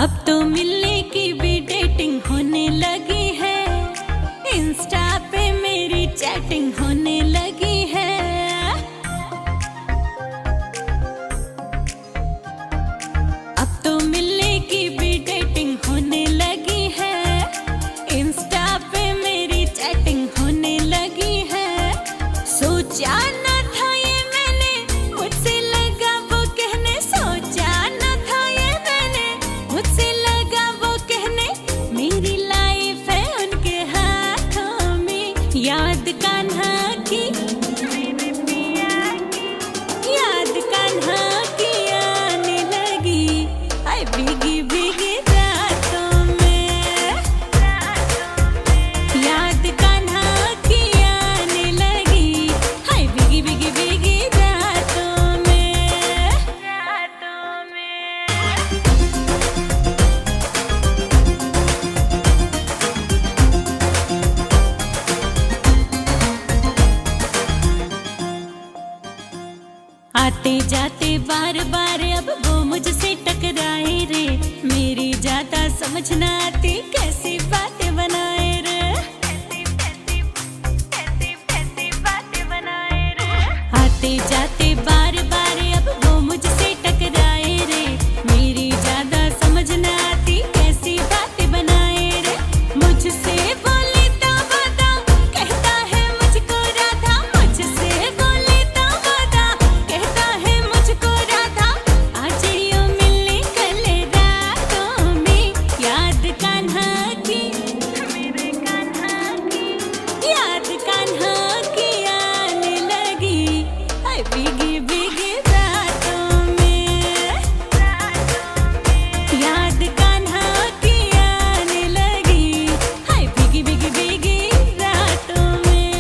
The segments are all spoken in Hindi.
अब तो मिलने की भी डेटिंग होने लगी है, इंस्टा पे मेरी चैटिंग होने लगी है। अब तो मिलने की भी डेटिंग होने लगी है, इंस्टा पे मेरी चैटिंग होने लगी है। सोचा न था ये मैंने, मुझसे लगा वो कहने, सोचा न था ये मैंने, मुझसे लगा वो कहने, मेरी लाइफ है उनके हाथों में। याद कान्हा की, याद कान्हा की आने लगी, हाय भीगी भीगी रातों में। याद कान्हा की आने लगी, हाय भीगी भीगी भीगी रातों में। आते जाते बार बार अब वो मुझसे टकराए रे, मेरी ज्यादा समझ न आती कैसी बातें बनाए रे। आते जाते बार बार अब वो मुझसे टकराए रे, मेरी ज्यादा समझ न आती कैसी बातें बनाए रे। मुझसे बोले तो वादा कहता है मुझको राधा, मुझसे बोले तो वादा कहता है मुझको राधा। आज यूं मिलने कल रातों में, याद कान्हा की, मेरे कान्हा की, याद कान्हा की आने लगी, हाय भीगी भीगी रातों में। याद कान्हा की आने लगी, हाय भीगी भीगी भीगी रातों में।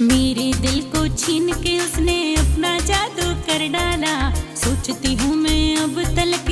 मेरे दिल को छीन के उसने अपना जादू कर डाला, सोचती हूँ मैं अब तलक